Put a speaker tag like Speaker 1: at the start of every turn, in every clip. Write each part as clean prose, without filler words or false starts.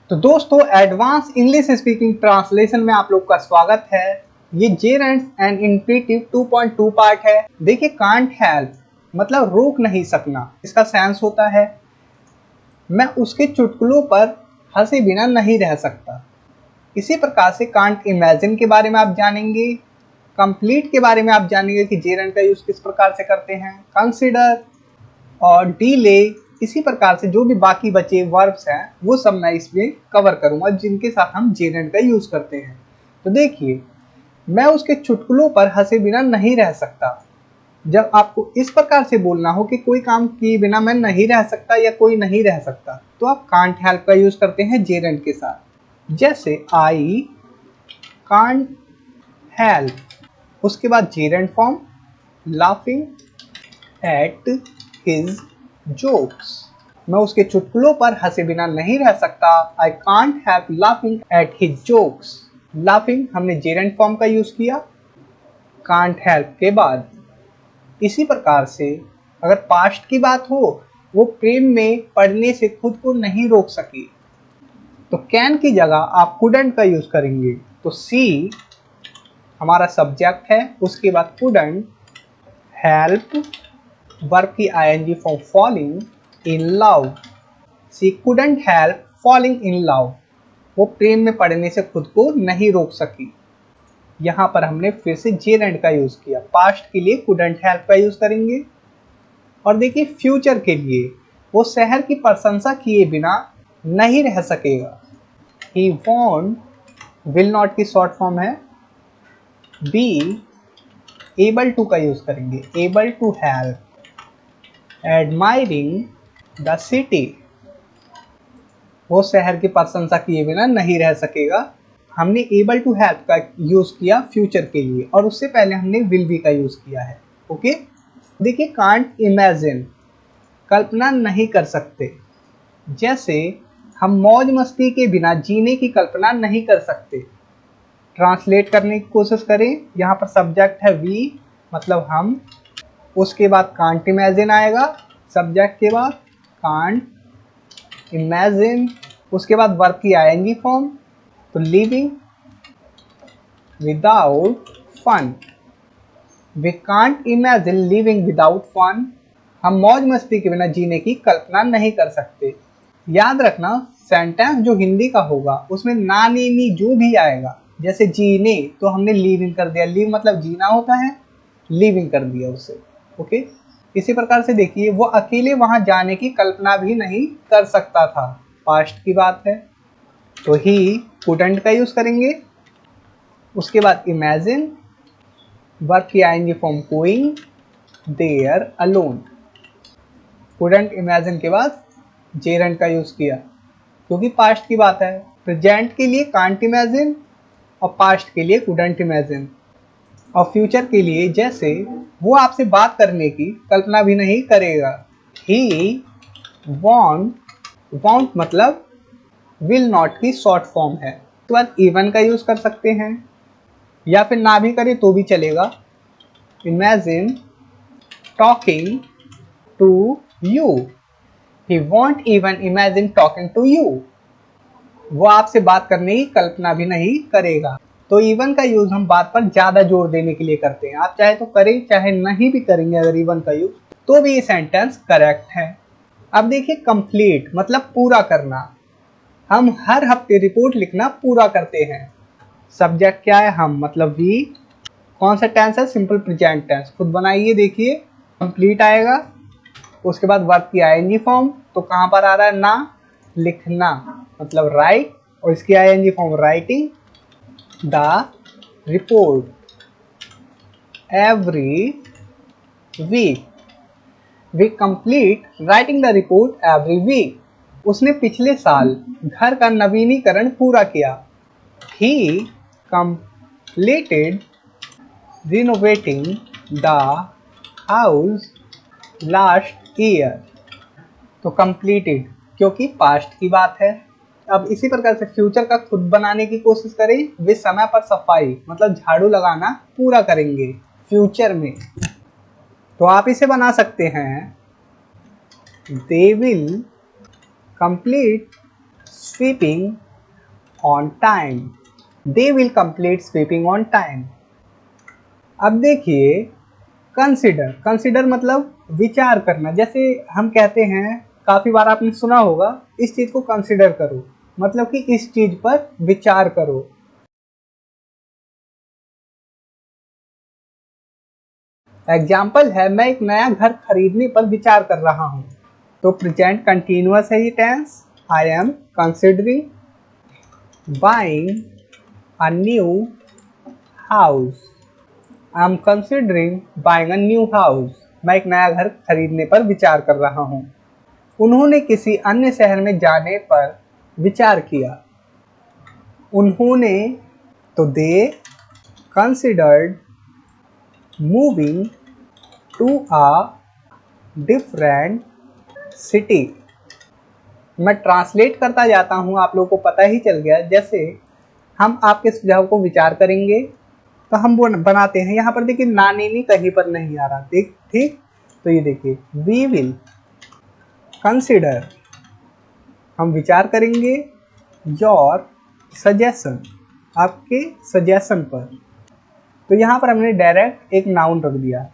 Speaker 1: तो दोस्तों advance English speaking translation में आप लोग का स्वागत है। ये जेरेंट्स एंड इंपेरेटिव 2.2 पार्ट है। देखिए कांट हेल्प मतलब रोक नहीं सकना, इसका सेंस होता है मैं उसके चुटकुलों पर हंसे बिना नहीं रह सकता। इसी प्रकार से कांट इमेजिन के बारे में आप जानेंगे, कंप्लीट के बारे में आप जानेंगे कि जेरेंट का यूज किस प्रकार से करते हैं, कंसिडर और डीले। इसी प्रकार से जो भी बाकी बचे वर्ब्स हैं वो सब मैं इसमें कवर करूंगा जिनके साथ हम जेरेंट का यूज करते हैं। तो देखिए मैं उसके चुटकुलों पर हंसे बिना नहीं रह सकता। जब आपको इस प्रकार से बोलना हो कि कोई काम किए बिना मैं नहीं रह सकता या कोई नहीं रह सकता, तो आप कांट हेल्प का यूज करते हैं जेरेंट के साथ। जैसे आई कांट हेल्प, उसके बाद Geraint form laughing at his jokes, मैं उसके चुटकुलों पर हंसे बिना नहीं रह सकता। I can't help laughing at his jokes. Laughing हमने जेरेंट फॉर्म का यूज किया कांट हेल्प के बाद। इसी प्रकार से अगर पास्ट की बात हो, वो प्रेम में पड़ने से खुद को नहीं रोक सकी, तो कैन की जगह आप कुडंट का यूज करेंगे। तो सी हमारा सब्जेक्ट है, उसके बाद कुडंट, हेल्प वर्ब की ING form falling in love. She couldn't help falling in love, वो प्रेम में पड़ने से खुद को नहीं रोक सकी। यहाँ पर हमने फिर से जेरेंट का यूज किया। पास्ट के लिए कुडंट हेल्प का यूज करेंगे। और देखिए फ्यूचर के लिए वो शहर की प्रशंसा किए बिना नहीं रह सकेगा। ही वॉन्ट, विल नॉट की शॉर्ट फॉर्म है बी एबल टू का यूज करेंगे। Able to help admiring the city, वो शहर की प्रशंसा किए बिना नहीं रह सकेगा। हमने एबल टू हेल्प का यूज किया फ्यूचर के लिए और उससे पहले हमने विल बी का यूज किया है। ओके, देखिए कांट इमेजिन कल्पना नहीं कर सकते। जैसे हम मौज मस्ती के बिना जीने की कल्पना नहीं कर सकते। ट्रांसलेट करने की कोशिश करें, यहाँ पर सब्जेक्ट है वी मतलब हम, उसके बाद कांट इमेजिन आएगा सब्जेक्ट के बाद कांट इमेजिन, उसके बाद वर्ब की आईएनजी फॉर्म तो living without fun. We can't imagine living without fun, हम मौज मस्ती के बिना जीने की कल्पना नहीं कर सकते। याद रखना सेंटेंस जो हिंदी का होगा उसमें ना नी नी जो भी आएगा, जैसे जीने तो हमने लिविंग कर दिया, लिव मतलब जीना होता है, लिविंग कर दिया उसे। ओके, इसी प्रकार से देखिए वो अकेले वहां जाने की कल्पना भी नहीं कर सकता था। पास्ट की बात है तो ही कुडंट का यूज करेंगे। उसके बाद इमेजिन वर्ब की ING form going there alone. Couldn't imagine के बाद जेरेंट का यूज किया क्योंकि पास्ट की बात है। प्रेजेंट के लिए कांट इमेजिन और पास्ट के लिए कुडंट इमेजिन। और फ्यूचर के लिए जैसे वो आपसे बात करने की कल्पना भी नहीं करेगा। ही वॉन्ट, वॉन्ट मतलब विल नॉट की शॉर्ट फॉर्म है। उसके बाद इवन का यूज कर सकते हैं या फिर ना भी करें तो भी चलेगा। Imagine talking to you, he won't even imagine talking to you, वो आपसे बात करने की कल्पना भी नहीं करेगा। तो इवन का यूज हम बात पर ज्यादा जोर देने के लिए करते हैं। आप चाहे तो करें चाहे नहीं भी करेंगे अगर इवन का यूज, तो भी ये सेंटेंस करेक्ट है। अब देखिए कंप्लीट मतलब पूरा करना। हम हर हफ्ते रिपोर्ट लिखना पूरा करते हैं। सब्जेक्ट क्या है, हम मतलब वी। कौन सा टेंस है, सिंपल प्रेजेंट टेंस। खुद बनाइए, देखिए कंप्लीट आएगा। उसके बाद वर्ब की आईएनजी फॉर्म तो कहाँ पर आ रहा है, ना, लिखना मतलब राइट, और इसकी ING form writing the report every week. We complete writing the report every week. उसने पिछले साल घर का नवीनीकरण पूरा किया। He completed renovating the house last year. तो कंप्लीटेड क्योंकि पास्ट की बात है। अब इसी प्रकार से फ्यूचर का खुद बनाने की कोशिश करें। वे समय पर सफाई मतलब झाड़ू लगाना पूरा करेंगे फ्यूचर में। तो आप इसे बना सकते हैं, they will complete sweeping on time. They will complete sweeping on time. अब देखिए कंसिडर मतलब विचार करना। जैसे हम कहते हैं, काफी बार आपने सुना होगा, इस चीज को कंसिडर करो, मतलब कि इस चीज पर विचार करो। एग्जाम्पल है, मैं एक नया घर खरीदने पर विचार कर रहा हूं। तो प्रेजेंट कंटिन्यूअस है ये tense. I am considering buying a new house. I am considering buying a new house. मैं एक नया घर खरीदने पर विचार कर रहा हूँ। उन्होंने किसी अन्य शहर में जाने पर विचार किया। उन्होंने, तो they considered moving to a different city. मैं ट्रांसलेट करता जाता हूँ, आप लोगों को पता ही चल गया। जैसे हम आपके सुझाव को विचार करेंगे तो हम वो बनाते हैं। यहाँ पर देखिए ना नी कहीं पर नहीं आ रहा, ठीक। तो ये देखिए वी विल कंसिडर, हम विचार करेंगे, योर सजेशन, आपके सजेशन पर। तो यहाँ पर हमने डायरेक्ट एक नाउन रख दिया।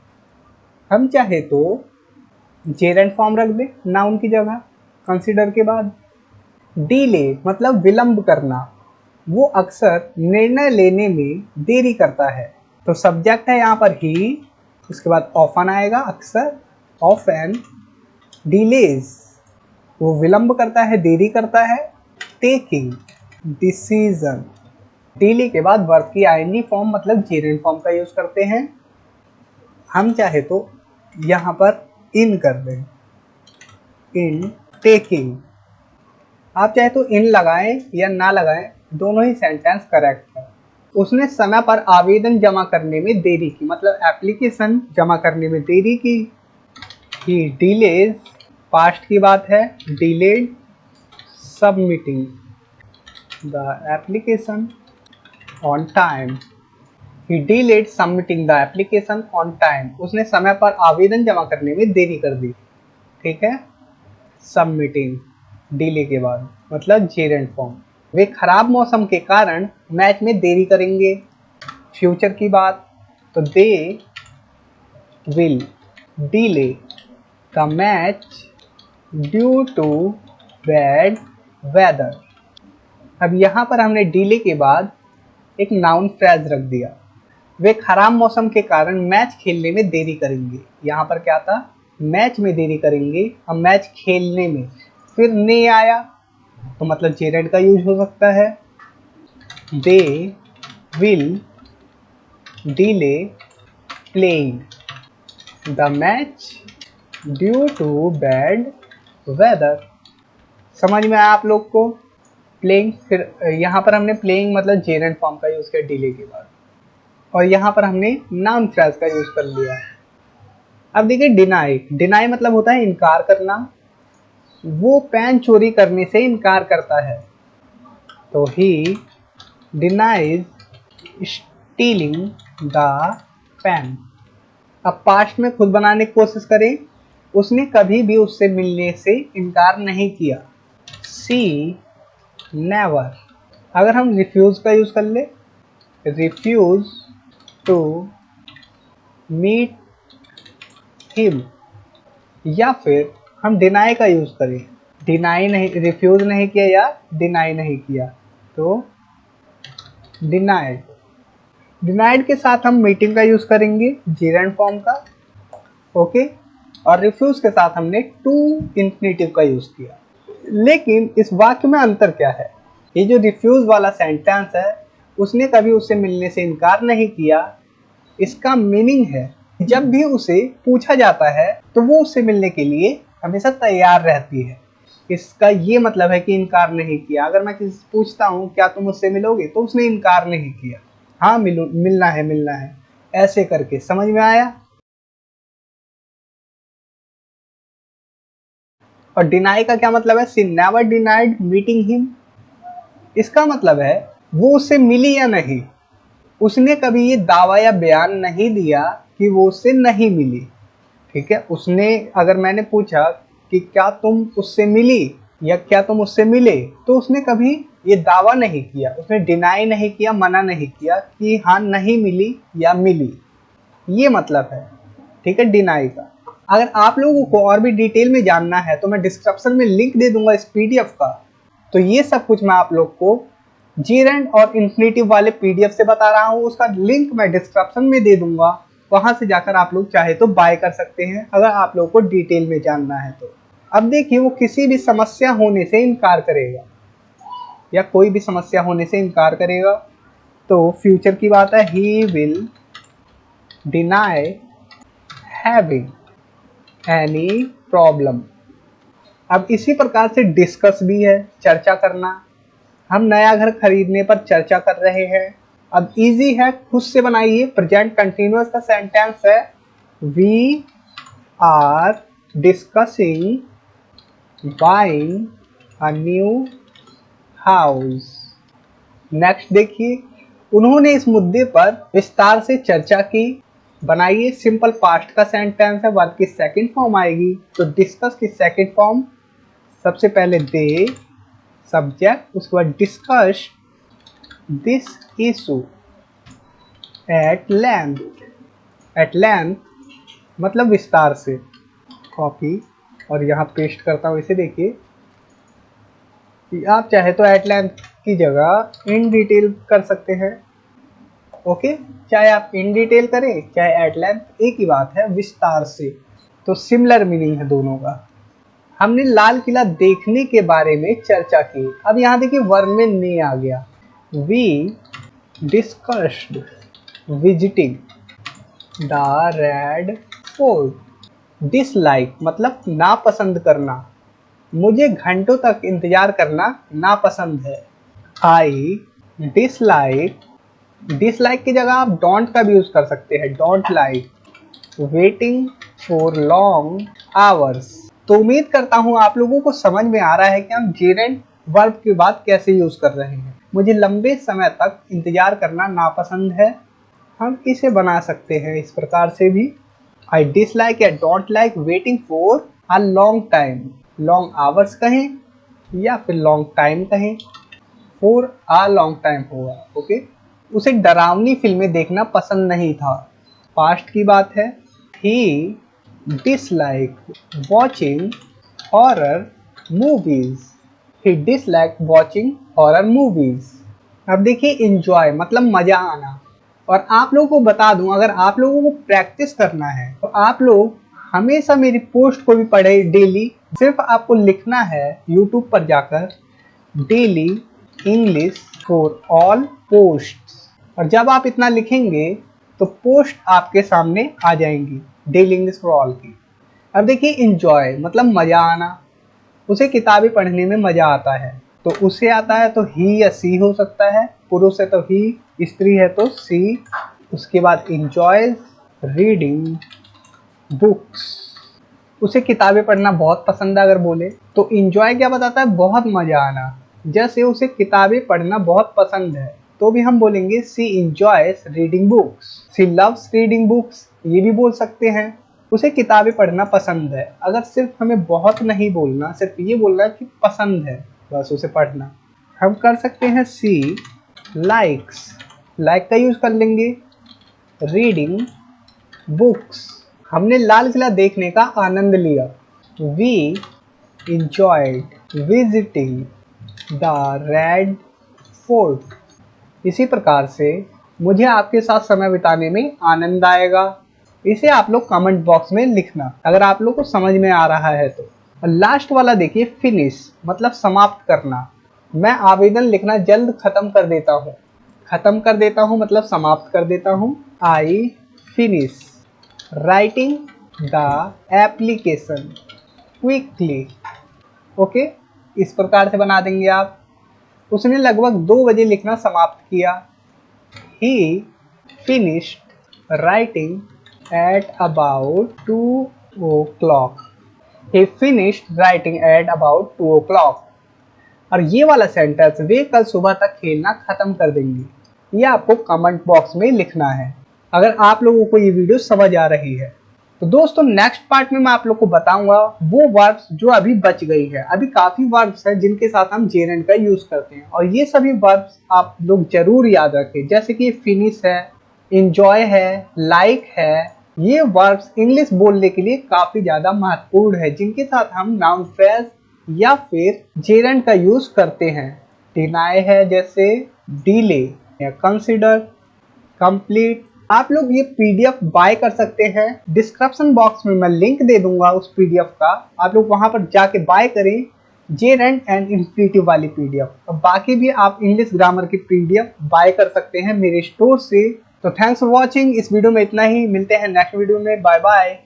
Speaker 1: हम चाहे तो जेरेंट फॉर्म रख दे नाउन की जगह कंसिडर के बाद। डीले मतलब विलंब करना, वो अक्सर निर्णय लेने में देरी करता है। तो सब्जेक्ट है यहाँ पर ही, उसके बाद ऑफन आएगा, अक्सर, ऑफन। डिलेज वो विलंब करता है, देरी करता है। टेकिंग डिसीजन, डिले के बाद वर्ब की आईएनजी फॉर्म मतलब जेरेंट फॉर्म का यूज करते हैं। हम चाहे तो यहाँ पर इन कर दें, इन टेकिंग। आप चाहे तो इन लगाएं या ना लगाएं, दोनों ही सेंटेंस करेक्ट है। उसने समय पर आवेदन जमा करने में देरी की, मतलब एप्लीकेशन जमा करने में देरी की। ही डिलेज, पास्ट की बात है, delayed submitting the application on time. He delayed submitting the application on time. उसने समय पर आवेदन जमा करने में देरी कर दी, ठीक है। सबमिटिंग डिले के बाद मतलब जेरेंट फॉर्म। वे खराब मौसम के कारण मैच में देरी करेंगे, फ्यूचर की बात। तो they will delay the match due to bad weather. अब यहाँ पर हमने डिले के बाद एक नाउन फ्रेज रख दिया। वे खराब मौसम के कारण मैच खेलने में देरी करेंगे। यहाँ पर क्या था, मैच में देरी करेंगे, अब मैच खेलने में, फिर ने आया तो मतलब जेरेंट का यूज हो सकता है। They will delay playing the match due to bad weather. समझ में आया आप लोग को। प्लेइंग, फिर यहाँ पर हमने प्लेइंग मतलब जेरेंट फॉर्म का यूज किया डिले के बाद, और यहाँ पर हमने नाउन फ्रेज का यूज कर लिया। अब देखिए डिनाई, डिनाई मतलब होता है इनकार करना। वो पेन चोरी करने से इनकार करता है। तो ही डिनाइज स्टीलिंग द पेन। अब पास्ट में खुद बनाने की कोशिश करें, उसने कभी भी उससे मिलने से इनकार नहीं किया। सी नेवर। अगर हम रिफ्यूज का यूज कर ले, रिफ्यूज टू मीट हिम, या फिर हम डिनाई का यूज करें, डिनाई नहीं, रिफ्यूज नहीं किया या डिनाई नहीं किया, तो डिनाइड। डिनाइड के साथ हम मीटिंग का यूज करेंगे जेरेंट फॉर्म का, ओके। और रिफ्यूज के साथ हमने टू इंफिनिटिव का यूज किया। लेकिन इस वाक्य में अंतर क्या है, ये जो रिफ्यूज वाला सेंटेंस है, उसने कभी उससे मिलने से इनकार नहीं किया। इसका मीनिंग है जब भी उसे पूछा जाता है तो वो उससे मिलने के लिए हमेशा तैयार रहती है। इसका ये मतलब है कि इनकार नहीं किया। अगर मैं किसी से पूछता हूँ क्या तुम मुझसे मिलोगे, तो उसने इनकार नहीं किया, हाँ मिलना है, ऐसे करके। समझ में आया। और डिनाई का क्या मतलब है, she never denied meeting him. इसका मतलब है वो उससे मिली या नहीं, उसने कभी ये दावा या बयान नहीं दिया कि वो उससे नहीं मिली, ठीक है। उसने, अगर मैंने पूछा कि क्या तुम उससे मिली, या क्या तुम उससे मिले, तो उसने कभी ये दावा नहीं किया, उसने डिनाई नहीं किया, मना नहीं किया कि हाँ नहीं मिली या मिली। ये मतलब है, ठीक है, डिनाई का। अगर आप लोगों को और भी डिटेल में जानना है तो मैं डिस्क्रिप्शन में लिंक दे दूंगा इस पीडीएफ का। तो ये सब कुछ मैं आप लोग को जेरेंट और इन्फिनेटिव वाले पीडीएफ से बता रहा हूँ, उसका लिंक मैं डिस्क्रिप्शन में दे दूंगा, वहां से जाकर आप लोग चाहे तो बाय कर सकते हैं अगर आप लोगों को डिटेल में जानना है तो। अब देखिए, वो किसी भी समस्या होने से इनकार करेगा या कोई भी समस्या होने से इनकार करेगा। तो फ्यूचर की बात है, he will deny having any problem. अब इसी प्रकार से डिस्कस भी है, चर्चा करना। हम नया घर खरीदने पर चर्चा कर रहे हैं। अब इजी है, खुद से बनाइए। प्रेजेंट कंटिन्यूअस का सेंटेंस है, we are discussing buying a new house. Next देखिए, उन्होंने इस मुद्दे पर विस्तार से चर्चा की। बनाइए, सिंपल पास्ट का सेंटेंस है, वर्ब की सेकंड फॉर्म आएगी। तो डिस्कस की सेकंड फॉर्म, सबसे पहले दे, सब्जेक्ट, उसके बाद discuss this issue at length. At length मतलब विस्तार से। कॉपी और यहाँ पेस्ट करता हूँ इसे। देखिए, आप चाहे तो एट लेंथ की जगह इन डिटेल कर सकते हैं। ओके, चाहे आप इन डिटेल करें चाहे एट लेंथ, एक ही बात है, विस्तार से। तो सिमिलर मीनिंग है दोनों का। हमने लाल किला देखने के बारे में चर्चा की। अब यहाँ देखिए वर्ब में ने आ गया। We discussed visiting the Red Fort. Dislike मतलब नापसंद करना, मुझे घंटों तक इंतजार करना नापसंद है। आई डिसलाइक, डिसलाइक की जगह आप डोंट का भी यूज कर सकते हैं, don't like waiting for long hours. तो उम्मीद करता हूँ आप लोगों को समझ में आ रहा है कि हम जेरेंट वर्ब के बाद कैसे यूज कर रहे हैं। मुझे लंबे समय तक इंतजार करना नापसंद है, हम इसे बना सकते हैं इस प्रकार से भी। आई डिसलाइक या don't like waiting for a long time. Long hours कहें या फिर लॉन्ग टाइम कहें, फॉर अ लॉन्ग टाइम होगा। ओके, उसे डरावनी फिल्में देखना पसंद नहीं था। पास्ट की बात है, ही डिसलाइक वॉचिंग हॉरर मूवीज। ही डिसलाइक वॉचिंग हॉरर मूवीज। अब देखिए, इंजॉय मतलब मजा आना। और आप लोगों को बता दूं, अगर आप लोगों को प्रैक्टिस करना है तो आप लोग हमेशा मेरी पोस्ट को भी पढ़े डेली। सिर्फ आपको लिखना है यूट्यूब पर जाकर daily English for all post, और जब आप इतना लिखेंगे तो पोस्ट आपके सामने आ जाएंगी डेली इंग्लिश फॉर ऑल की। अब देखिए, इंजॉय मतलब मजा आना। उसे किताबें पढ़ने में मजा आता है, तो उसे आता है तो ही या सी हो सकता है। पुरुष है तो ही, स्त्री है तो सी। उसके बाद इंजॉय रीडिंग बुक्स, उसे किताबें पढ़ना बहुत पसंद है। अगर बोले तो इंजॉय क्या बताता है, बहुत मजा आना। जैसे उसे किताबें पढ़ना बहुत पसंद है तो भी हम बोलेंगे सी इंजॉयज रीडिंग बुक्स। सी लव्स रीडिंग बुक्स, ये भी बोल सकते हैं। उसे किताबें पढ़ना पसंद है। अगर सिर्फ हमें बहुत नहीं बोलना, सिर्फ ये बोलना कि पसंद है बस उसे पढ़ना, हम कर सकते हैं सी लाइक्स। लाइक का यूज कर लेंगे रीडिंग बुक्स। हमने लाल किला देखने का आनंद लिया। We enjoyed visiting the Red Fort. इसी प्रकार से मुझे आपके साथ समय बिताने में आनंद आएगा। इसे आप लोग कमेंट बॉक्स में लिखना अगर आप लोग को समझ में आ रहा है तो। और लास्ट वाला देखिए, फिनिश मतलब समाप्त करना। मैं आवेदन लिखना जल्द खत्म कर देता हूँ। खत्म कर देता हूँ मतलब समाप्त कर देता हूँ। I finish writing the application quickly. Okay, इस प्रकार से बना देंगे आप। उसने लगभग 2 बजे लिखना समाप्त किया। He finished writing at about 2 o'clock. He finished writing at about 2 o'clock. और ये वाला सेंटेंस, वे कल सुबह तक खेलना खत्म कर देंगे, ये आपको कमेंट बॉक्स में लिखना है अगर आप लोगों को ये वीडियो समझ आ रही है। तो दोस्तों नेक्स्ट पार्ट में मैं आप लोग को बताऊंगा वो वर्ब्स जो अभी बच गई है। अभी काफी वर्ब्स है जिनके साथ हम जेरेंट का यूज करते हैं और ये सभी वर्ब्स आप लोग जरूर याद रखें, जैसे कि फिनिश है, इंजॉय है, लाइक है। ये वर्ब्स इंग्लिश बोलने के लिए काफी ज्यादा महत्वपूर्ण है, जिनके साथ हम नाउन फ्रेज या फिर जेरेंट का यूज करते हैं। डिनाई है जैसे डिले या कंसिडर, कंप्लीट। आप लोग ये पीडीएफ बाय कर सकते हैं, डिस्क्रिप्शन बॉक्स में मैं लिंक दे दूंगा उस पीडीएफ का, आप लोग वहां पर जाके बाय करें जेरेंट एंड इंफिनिटिव वाली पीडीएफ। और बाकी भी आप इंग्लिश ग्रामर की पीडीएफ बाय कर सकते हैं मेरे स्टोर से। तो थैंक्स फॉर वॉचिंग, इस वीडियो में इतना ही, मिलते हैं नेक्स्ट वीडियो में, बाय बाय।